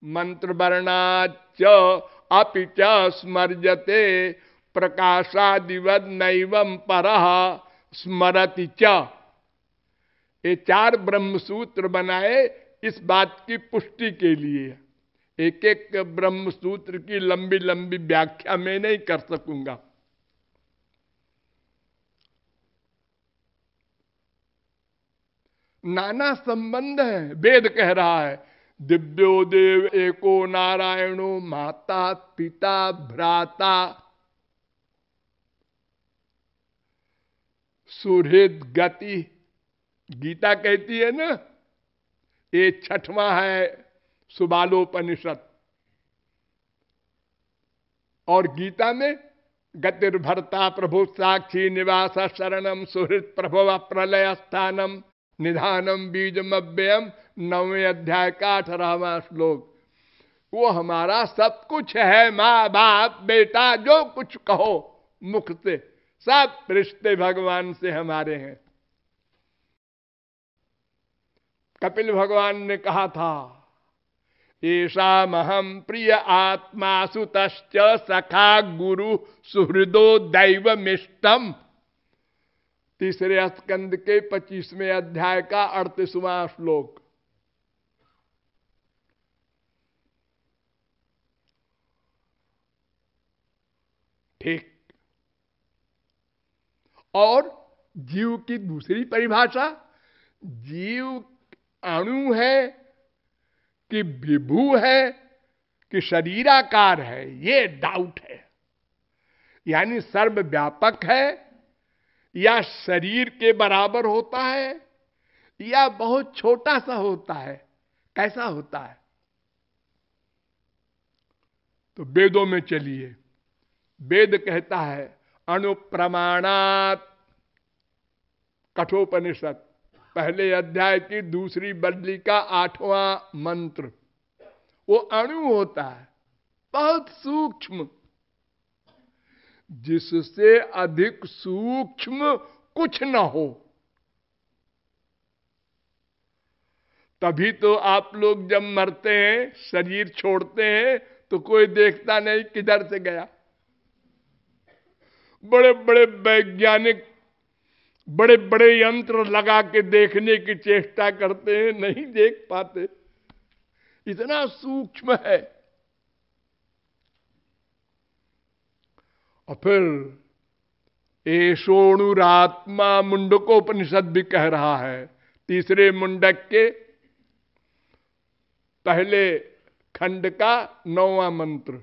मंत्र वर्णाच अपि च स्मर्यते प्रकाशादिवद नैवं परः स्मरति च। ये 4 ब्रह्म सूत्र बनाए इस बात की पुष्टि के लिए। एक एक ब्रह्म सूत्र की लंबी लंबी व्याख्या मैं नहीं कर सकूंगा। नाना संबंध है। वेद कह रहा है दिव्यो देव एको नारायणो माता पिता भ्राता सुहृद गति। गीता कहती है ना, ये 6वां है सुबालोपनिषद। और गीता में गतिर्भर्ता प्रभु साक्षी निवास शरणम सुहृद प्रभव प्रलय स्थानम निधानम बीजम अव्ययम 9वें अध्याय का 18वां श्लोक। वो हमारा सब कुछ है। माँ बाप बेटा जो कुछ कहो मुख से, सब रिश्ते भगवान से हमारे हैं। कपिल भगवान ने कहा था येषामहं प्रिय आत्मा सुतश्च सखा गुरु सुहृदो दैवमिष्टम। 3 स्कंद के 25वें अध्याय का 38वां श्लोक। ठीक। और जीव की दूसरी परिभाषा, जीव अणु है कि विभू है कि शरीराकार है, ये डाउट है। यानी सर्वव्यापक है या शरीर के बराबर होता है या बहुत छोटा सा होता है, कैसा होता है? तो वेदों में चलिए। वेद कहता है अणुप्रमाणात, कठोपनिषद पहले अध्याय की दूसरी बल्ली का 8वां मंत्र। वो अणु होता है, बहुत सूक्ष्म, जिससे अधिक सूक्ष्म कुछ न हो। तभी तो आप लोग जब मरते हैं, शरीर छोड़ते हैं, तो कोई देखता नहीं किधर से गया। बड़े बड़े वैज्ञानिक बड़े बड़े यंत्र लगा के देखने की चेष्टा करते हैं, नहीं देख पाते, इतना सूक्ष्म है। और फिर एषोणुरात्मा मुंडकोपनिषद भी कह रहा है, 3 मुंडक के पहले खंड का 9वां मंत्र।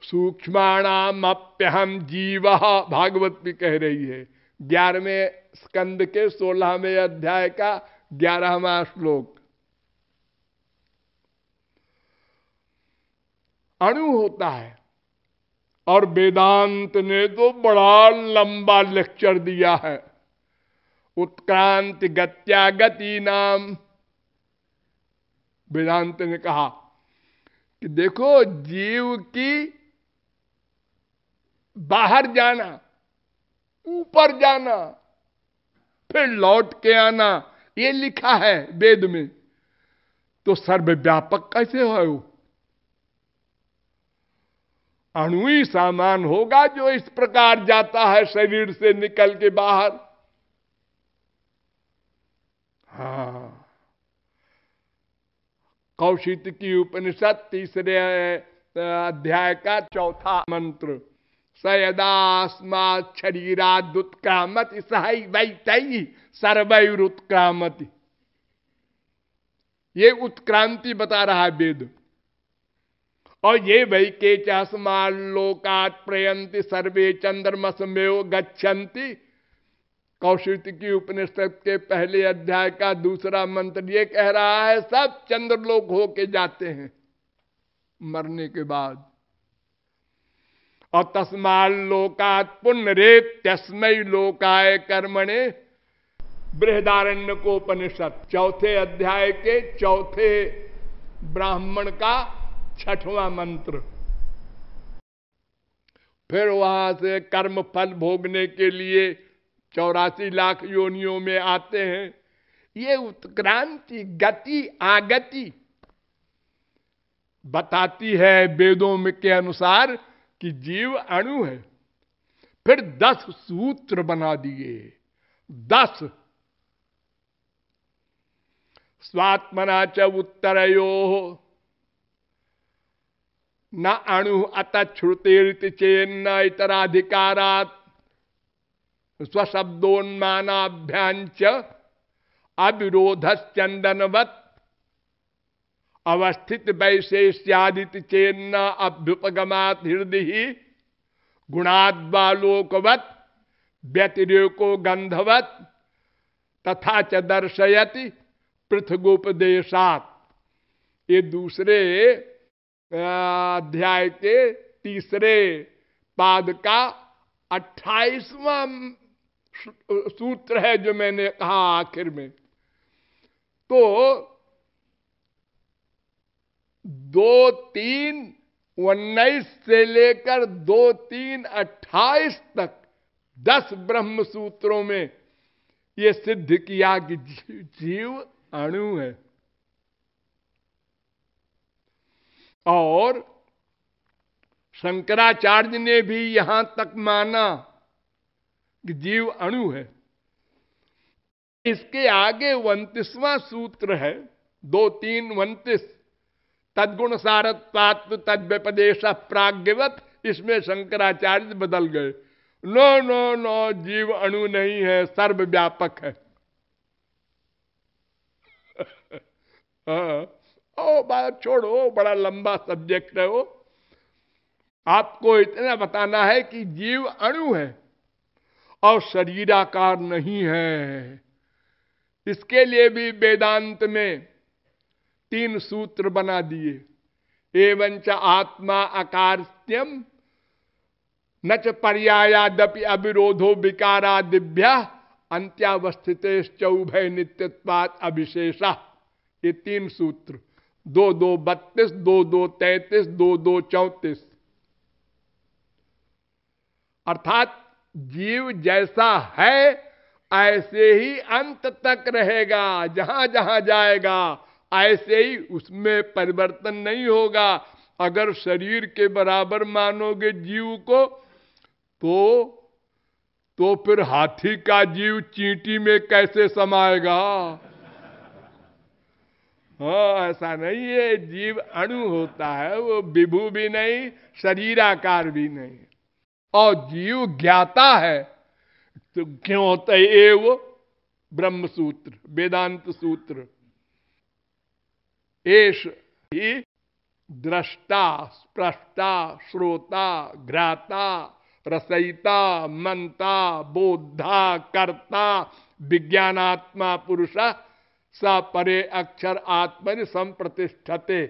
सूक्ष्माणामप्यहम जीव, भागवत भी कह रही है 11वें स्कंद के 16वें अध्याय का 11वां श्लोक। अणु होता है। और वेदांत ने तो बड़ा लंबा लेक्चर दिया है, उत्क्रांति गत्या गति नाम। वेदांत ने कहा कि देखो, जीव की बाहर जाना, ऊपर जाना, फिर लौट के आना, ये लिखा है वेद में। तो सर्वव्यापक कैसे हो? अणु ही सामान होगा जो इस प्रकार जाता है शरीर से निकल के बाहर। हाँ, कौशितकी उपनिषद 3 अध्याय का 4था मंत्र। स यदास्मात् शरीरादुत्क्रामति सहैवैतैः सर्वैरुत्क्रामति। ये उत्क्रांति बता रहा है वेद। और ये वै के चास्माल्लोकात् प्रयंति सर्वे चंद्रमसमेव गच्छन्ति। कौशिकी उपनिषद के पहले अध्याय का 2रा मंत्र ये कह रहा है सब चंद्रलोक होके जाते हैं मरने के बाद। और तस्माल्लोकात् पुनरेत्यस्मै लोकाय कर्मणे, बृहदारण्यकोपनिषद 4थे अध्याय के 4थे ब्राह्मण का 6वां मंत्र। फिर वहां से कर्म फल भोगने के लिए 84 लाख योनियों में आते हैं। ये उत्क्रांति, गति, आगति बताती है वेदों में के अनुसार कि जीव अणु है। फिर 10 सूत्र बना दिए, 10। स्वात्मना च उत्तरयो न अणु अतच्छ्रुतेरिति चेन्न इतराधिकारात् स्वशब्दोन्मानाभ्यांच अविरोधश्चंदनवत् अवस्थित वैशेष्यादिति चेन्न अभ्युपगमात् हृदि गुणाद्वालोकवत् व्यतिरेको गंधवत् तथा च दर्शयति पृथगोपदेशात्। ये दूसरे अध्याय के तीसरे पाद का 28वां सूत्र है जो मैंने कहा आखिर में। तो 2-3-19 से लेकर 2-3-28 तक 10 ब्रह्म सूत्रों में ये सिद्ध किया कि जीव अणु है। और शंकराचार्य ने भी यहां तक माना कि जीव अणु है। इसके आगे 29वां सूत्र है 2-3-29 तद्गुण सारत्वात्म तद व्यपदेश प्राग्ञवत। इसमें शंकराचार्य बदल गए, नो नो नो, जीव अणु नहीं है, सर्वव्यापक है। ओ बात छोड़ो, बड़ा लंबा सब्जेक्ट है वो। आपको इतना बताना है कि जीव अणु है और शरीराकार नहीं है। इसके लिए भी वेदांत में 3 सूत्र बना दिए। एवंच आत्मा अकार्त्यम न च पर्यायादपि अविरोधो विकारादिभ्य अंत्यावस्थितेश्चौभय नित्यत्वात् अविशेषा। ये 3 सूत्र, 2-2-32, 2-2-33, 2-2-34। अर्थात जीव जैसा है ऐसे ही अंत तक रहेगा, जहां जहां जाएगा ऐसे ही, उसमें परिवर्तन नहीं होगा। अगर शरीर के बराबर मानोगे जीव को तो फिर हाथी का जीव चींटी में कैसे समाएगा? हाँ, ऐसा नहीं है। जीव अणु होता है, वो विभू भी नहीं, शरीराकार भी नहीं। और जीव ज्ञाता है तो क्यों होता है? ये वो ब्रह्म सूत्र, वेदांत सूत्र। एष ही दृष्टा, स्पृष्टा, श्रोता, घ्राता, रसयिता, मंता, बोधा, कर्ता, विज्ञानात्मा पुरुष स परे अक्षर आत्मनि संप्रतिष्ठते।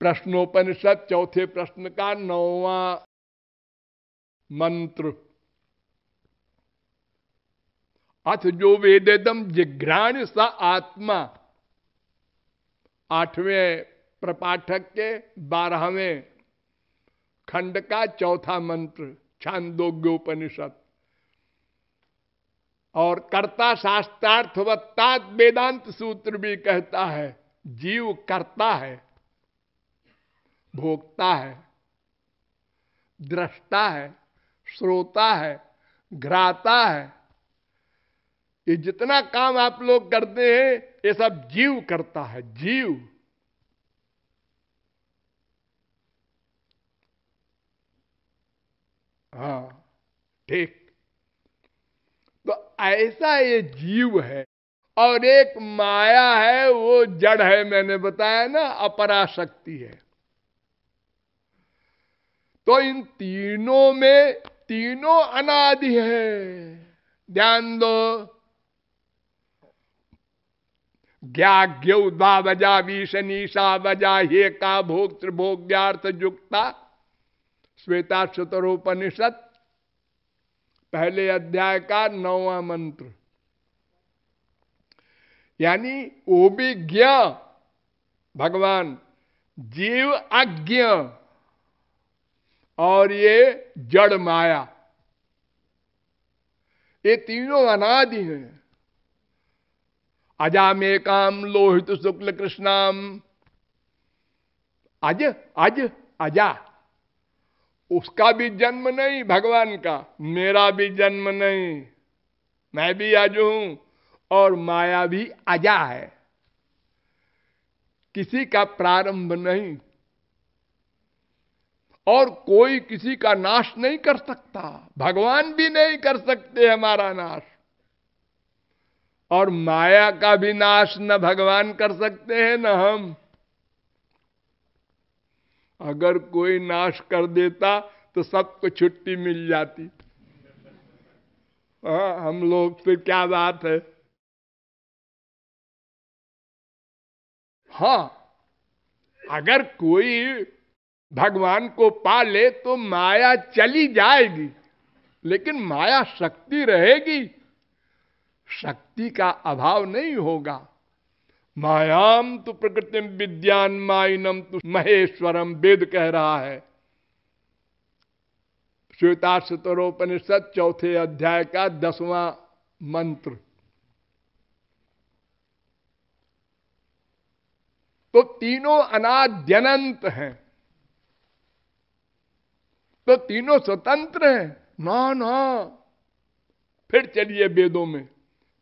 प्रश्नोपनिषद 4थे प्रश्न का 9वां मंत्र। अथ जो वेदेदम जिघ्राण स आत्मा। 8वें प्रपाठक के 12वें खंड का 4था मंत्र, छांदोग्योपनिषद। और कर्ता शास्त्रार्थवत्ता वेदांत सूत्र भी कहता है जीव कर्ता है, भोक्ता है, दृष्टा है, श्रोता है, घ्राता है। ये जितना काम आप लोग करते हैं ये सब जीव करता है, जीव। हाँ, ठीक। तो ऐसा ये जीव है। और एक माया है, वो जड़ है, मैंने बताया ना, अपराशक्ति है। तो इन तीनों में तीनों अनादि है। ध्यान दो। ज्ञाग्यौ द्वा वजा विषनीषा वजा हे का भोक्तृ भोग्यार्थ युक्ता। श्वेता शतरोपनिषद 1 अध्याय का 9वां मंत्र। यानी वो भी ज्ञ भगवान, जीव अज्ञ, और ये जड़ माया, ये तीनों अनादि हैं। अजामेकाम लोहित शुक्ल कृष्णाम, अज अज अजा, उसका भी जन्म नहीं भगवान का, मेरा भी जन्म नहीं, मैं भी अज हूं और माया भी अजा है, किसी का प्रारंभ नहीं और कोई किसी का नाश नहीं कर सकता, भगवान भी नहीं कर सकते हमारा नाश, और माया का भी नाश न भगवान कर सकते हैं न हम। अगर कोई नाश कर देता तो सबको छुट्टी मिल जाती। हम लोग फिर क्या बात है। हाँ, अगर कोई भगवान को पा ले तो माया चली जाएगी, लेकिन माया शक्ति रहेगी, शक्ति का अभाव नहीं होगा। मायाम तो प्रकृतिम विद्यान माइनम तो महेश्वरम, वेद कह रहा है। श्वेताश्वतरोपनिषद 4 अध्याय का 10वां मंत्र। तो तीनों अनाद्यनंत हैं, तो तीनों स्वतंत्र हैं ना ना। फिर चलिए वेदों में,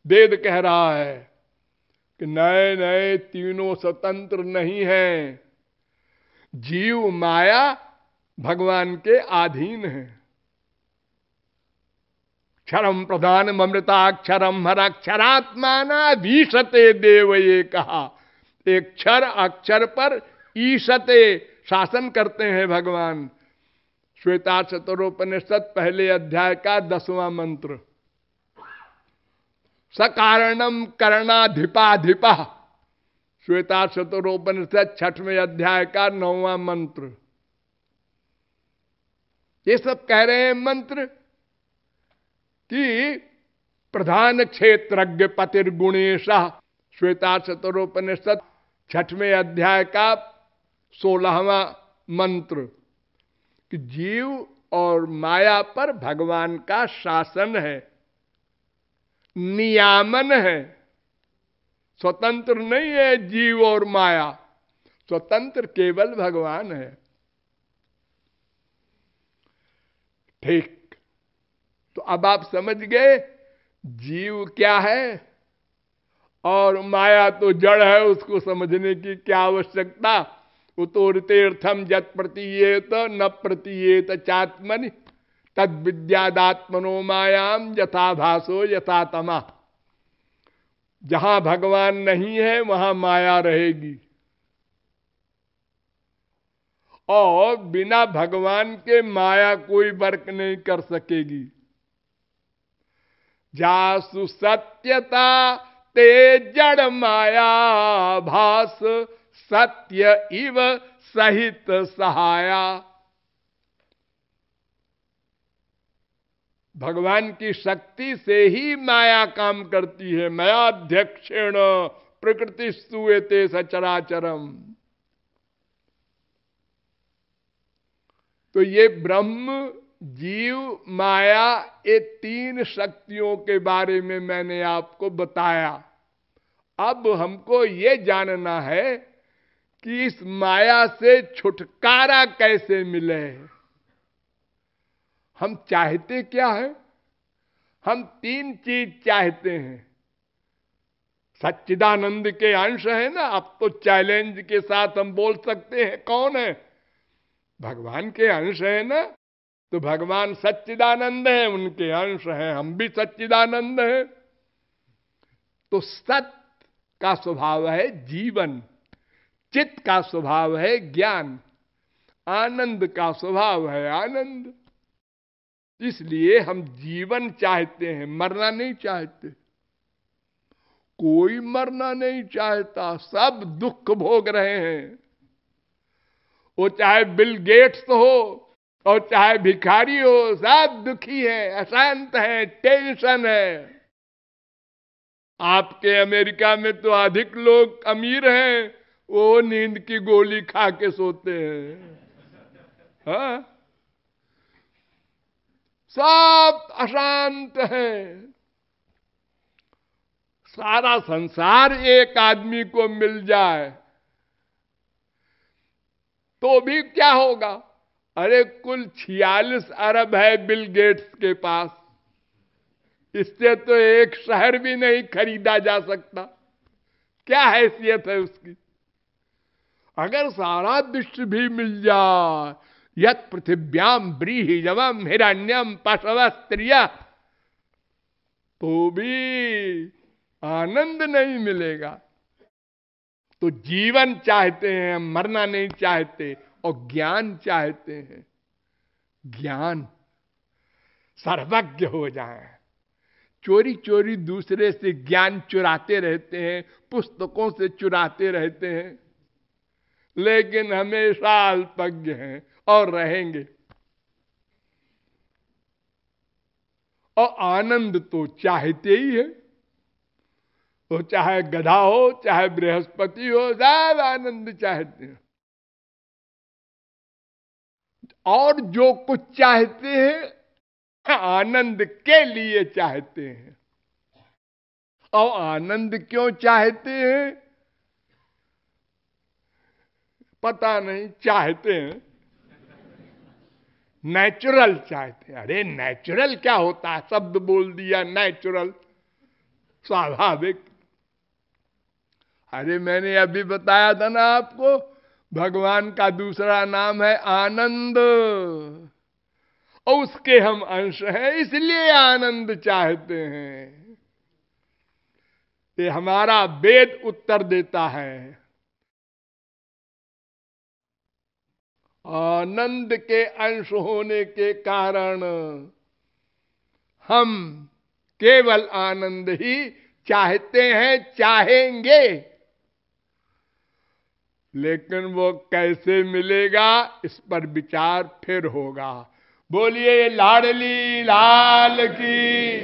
वेद कह रहा है कि नए नए तीनों स्वतंत्र नहीं है, जीव माया भगवान के अधीन है। क्षरम प्रधान ममृताक्षरम हर अक्षरात्माना भीषते देव, ये कहा। एक क्षर अक्षर पर ईशते, शासन करते हैं भगवान। श्वेताश्वतरोपनिषद 1 अध्याय का 10वां मंत्र। सकारणम करणाधिपाधिपा, श्वेताश्वतरोपनिषद 6वें अध्याय का 9वां मंत्र। ये सब कह रहे हैं मंत्र कि प्रधान क्षेत्रज्ञ पतिर्गुणेश, श्वेताश्वतरोपनिषद 6वें अध्याय का 16वां मंत्र, कि जीव और माया पर भगवान का शासन है, नियामन है। स्वतंत्र नहीं है जीव और माया, स्वतंत्र केवल भगवान है। ठीक, तो अब आप समझ गए जीव क्या है और माया तो जड़ है, उसको समझने की क्या आवश्यकता। उतोरतीर्थम जत प्रतीयेत न प्रतीयेत चात्मनि, तद विद्यादात्मनो मायाम यथा भासो यथा तमा। जहां भगवान नहीं है वहां माया रहेगी, और बिना भगवान के माया कोई वर्क नहीं कर सकेगी। जासु सत्यता ते जड़ माया भास, सत्य इव सहित सहाया। भगवान की शक्ति से ही माया काम करती है। मयाध्यक्षेण प्रकृति स्तूयते सचराचरम। तो ये ब्रह्म, जीव, माया, ये 3 शक्तियों के बारे में मैंने आपको बताया। अब हमको ये जानना है कि इस माया से छुटकारा कैसे मिले। हम चाहते क्या है? हम 3 चीज चाहते हैं। सच्चिदानंद के अंश है ना, अब तो चैलेंज के साथ हम बोल सकते हैं। कौन है? भगवान के अंश है ना, तो भगवान सच्चिदानंद है, उनके अंश हैं, हम भी सच्चिदानंद हैं। तो सत का स्वभाव है जीवन, चित्त का स्वभाव है ज्ञान, आनंद का स्वभाव है आनंद। इसलिए हम जीवन चाहते हैं, मरना नहीं चाहते। कोई मरना नहीं चाहता, सब दुख भोग रहे हैं। वो चाहे बिल गेट्स हो और चाहे भिखारी हो, सब दुखी है, अशांत है, टेंशन है। आपके अमेरिका में तो अधिक लोग अमीर हैं, वो नींद की गोली खा के सोते हैं। हाँ, सब अशांत है, सारा संसार एक आदमी को मिल जाए तो भी क्या होगा? अरे कुल 46 अरब है बिल गेट्स के पास, इससे तो एक शहर भी नहीं खरीदा जा सकता। क्या हैसियत है उसकी? अगर सारा विश्व भी मिल जाए, यत पृथिव्याम व्रीहिजवम हिरण्यम पशव स्त्रिय, तो भी आनंद नहीं मिलेगा। तो जीवन चाहते हैं, मरना नहीं चाहते, और ज्ञान चाहते हैं। ज्ञान, सर्वज्ञ हो जाए। चोरी चोरी दूसरे से ज्ञान चुराते रहते हैं, पुस्तकों से चुराते रहते हैं, लेकिन हमेशा अल्पज्ञ हैं और रहेंगे। और आनंद तो चाहते ही है, वो चाहे गधा हो चाहे बृहस्पति हो, सब आनंद चाहते हैं। और जो कुछ चाहते हैं आनंद के लिए चाहते हैं। और आनंद क्यों चाहते हैं? पता नहीं, चाहते हैं। नेचुरल चाहते हैं। अरे नेचुरल क्या होता है? शब्द बोल दिया नेचुरल, स्वाभाविक। अरे मैंने अभी बताया था ना आपको, भगवान का दूसरा नाम है आनंद, और उसके हम अंश हैं, इसलिए आनंद चाहते हैं। ये हमारा वेद उत्तर देता है। आनंद के अंश होने के कारण हम केवल आनंद ही चाहते हैं, चाहेंगे। लेकिन वो कैसे मिलेगा, इस पर विचार फिर होगा। बोलिए लाडली लाल की।